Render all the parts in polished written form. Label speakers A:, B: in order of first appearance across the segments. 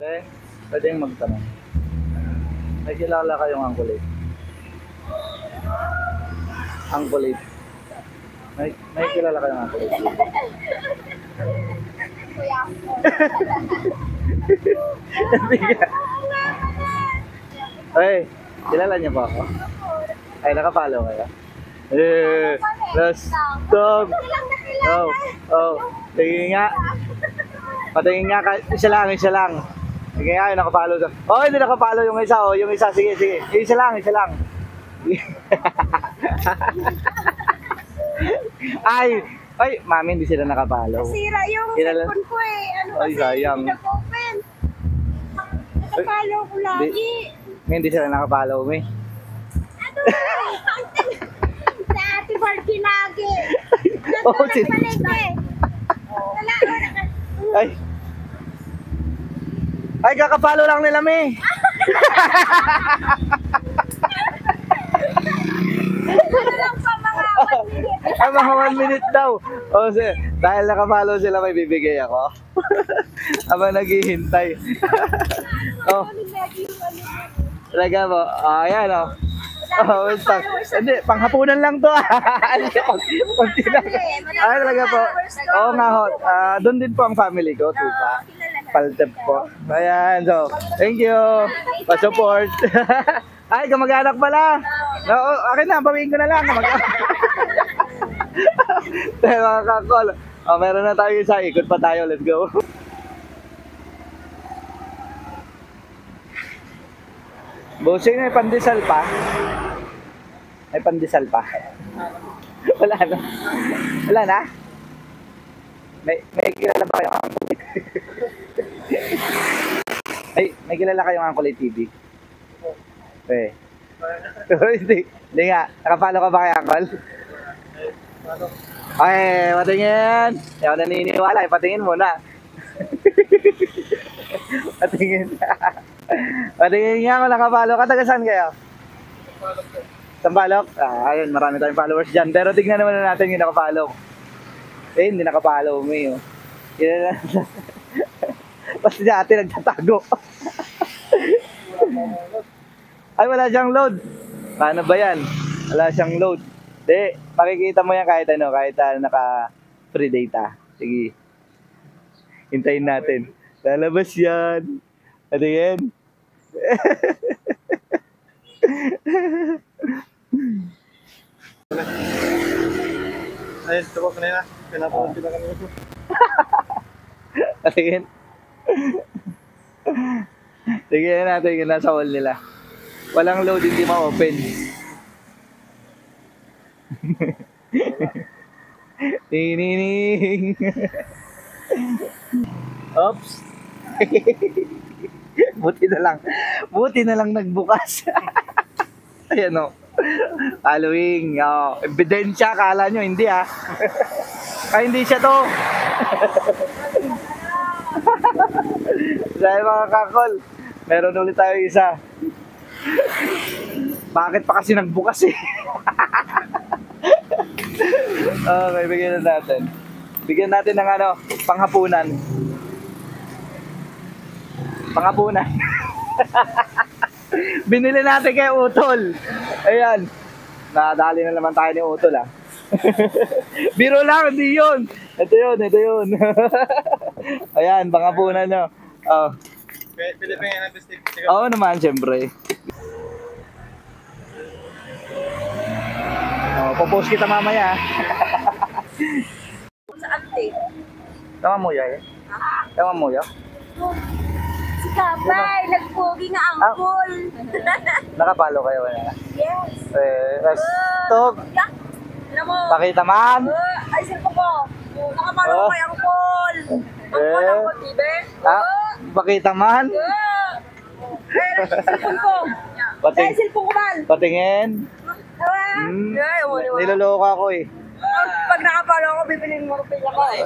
A: Eh, pwedeng magtanong. May kilala kayong angkulate? Angkulate. May kilala kayong angkulate? Hindi ka. Ay, kilala niyo ba ako? Ay, nakapalo kayo? Eh, last stop. Oh, oh. Tingin nga. Patingin nga, isa lang, isa lang. Sige nga, yung nakapalo sa... Oh, hindi nakapalo yung isa, oh. Yung isa, sige, sige. Yung isa lang, isa lang. Ay, mami, hindi sila nakapalo.
B: Nasira yung
A: Kilala-
B: cellphone ko eh. Ano
A: Ay,
B: kasi,
A: sayang.
B: hindi nag-open. Nakapalo ko lagi.
A: Hindi sila nakapalo, may.
B: Ano ba? Sa ate Barbie lagi.
A: Oh,
B: Nandun
A: shit.
B: ang palengke. Wala, wala.
A: Ay. Ay, kakapalo lang nila, may.
B: Ano lang pa mga 1 minute.
A: Ay, mga 1 minute daw. O, dahil nakapalo sila, may bibigay ako. Habang naghihintay. Oh, talaga mo. Ayan, oh. Oh, wait lang. Hindi, panghapunan lang to. Konti lang. Ay, talaga po. Oo nga ho. Doon din po ang family ko, Tupa. Paltep po. Ayan, so, thank you. Pa-support. Ay, kamag-anak pala. No, akin na, bawiin ko na lang. Kamag-anak. Mga kakol. Oh, meron na tayo isa. Ikot pa tayo. Let's go. Bossing, may pandesal pa. May pandesal pa. Wala na. Wala na? May kilala ba kayong Angkulay? May kilala kayong Angkulay TV? Eh. Hindi nga. Nakapalo ka ba kay Angkol? Ay, patingin. Hindi ako naniniwala. Patingin muna. Patingin. Patingin nga kung nakapalo ka. Taga saan kayo? Sampalok? Ayun, marami tayong followers dyan. Pero tignan naman na natin yung nakapalo. Eh, hindi nakapalo. May, oh. Basta dati nagtatago. Ay, wala siyang load. Paano ba yan? Wala siyang load. Di, makikita mo yan kahit ano, kahit naka-free data. Sige. Hintayin natin. Lalabas yan. Ano yan?
C: Ay, ito po kanina. Pinapawag sila kanina po.
A: Tingin. Tingnan natin yung nasa wall nila. Walang load, hindi ma-open. Tinining. Oops. Buti na lang. Buti na lang nagbukas. Ayan o. Halloween. Oh. Ebidensya. Kala nyo, hindi ah. Ay, hindi siya to. Dahil mga kakol, meron ulit tayo isa. Bakit pa kasi nagbukas eh? Okay, bigyan na natin. Bigyan natin ng ano, panghapunan. Panghapunan. Binili natin kay Utol. Ayan. Nadali na naman tayo ni Utol ah. Biro lang, hindi yun. Ito yun, ito yun. Ayan, panghapunan nyo. Oh.
C: Pwede pa yan ang stick.
A: Oo naman, syempre. Oh, popost kita mamaya.
B: Sa ante.
A: Tama mo ya eh. Tama mo ya.
B: Si Kapay, nagpogi nga angkol.
A: Nakapalo kayo wala.
B: Yes.
A: Stop.
B: Yeah. Alam mo.
A: Pakita man.
B: Ay, silpo ko. Nakapalo ko kay angkol. Angkol, angkol, tibe.
A: Pakita man.
B: Silpon ko.
A: Pating.
B: Ay, silpon ko man.
A: Patingin.
B: Tawa.
A: Niloloka ko eh.
B: Pag nakapalo ako, bibilin mo rupin ako eh.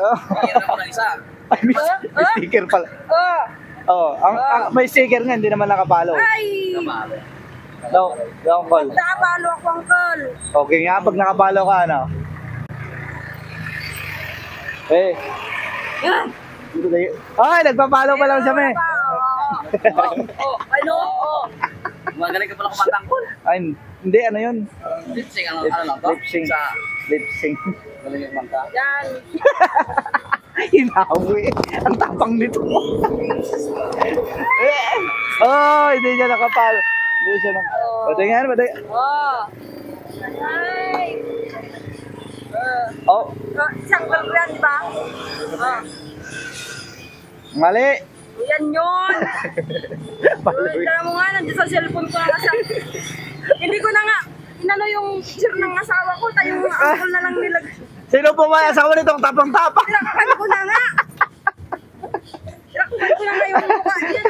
A: Ay, may sticker pala. Oh, may sticker nga, hindi naman nakapalo.
B: Ay!
A: No, don't call.
B: Nakapalo ako, angkol.
A: Okay nga, pag nakapalo ka, ano? Eh. Ay, nagpapalo pa lang siya, me.
B: Ano?
D: Magaling ka pala kumatangkol.
A: Ay, hindi, ano yun?
D: Lip sync, ano lang to?
A: Lip sync.
D: Sa
A: Lip sync.
D: galing yung mangka.
B: Yan.
A: Hinawi. Ang tapang nito. Oh, hindi niya nakapalo. Hindi siya patingin, patingin.
B: Oh. Ay.
A: Oh,
B: Isang girl yan, di ba?
A: mali.
B: Yan yun. Tara mo nga, nandiyan sa cellphone ko na kasi. Hindi ko na nga, inano yung picture ng asawa ko, tayong uncle na lang nilag.
A: Sino po ba asawa nitong tapang-tapang?
B: Nilakakan ko na nga. Nilakakan ko na nga yung mukha niya.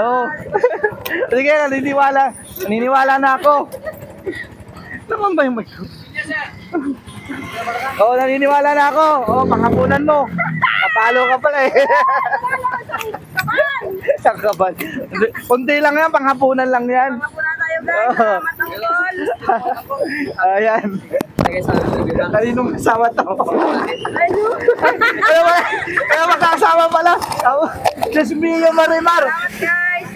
A: Oo. Sige, naniniwala na ako. Naman ba yung mic ko? Oo, naniniwala na ako. Oo, panghapunan mo. Kapalo ka pala eh. Isang kaban. Kunti lang yan, panghapunan lang yan.
B: Mga po na tayo guys, salamat uncle.
A: Ayan.
D: Lagay sa bibig.
A: Kaninong kasama to?
B: Ano?
A: Kaya magkasama pala. Just me yung Marimar.
B: Salamat guys.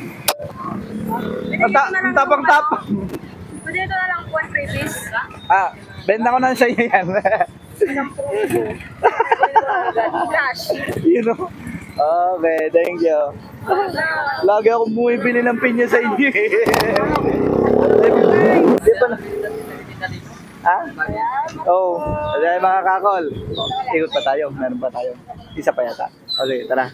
A: Ang tapang-tapang.
B: Pwede ito na lang po ang previous.
A: Ah, benta ko na sa iyo yan.
B: Cash.
A: You know? Okay, thank you. Lagi akong bumibili ng pinya sa inyo eh. Di ba na? Ha? Oo. Oh, mga kakol. Ikot pa tayo. Meron pa tayo. Isa pa yata. Okay, tara.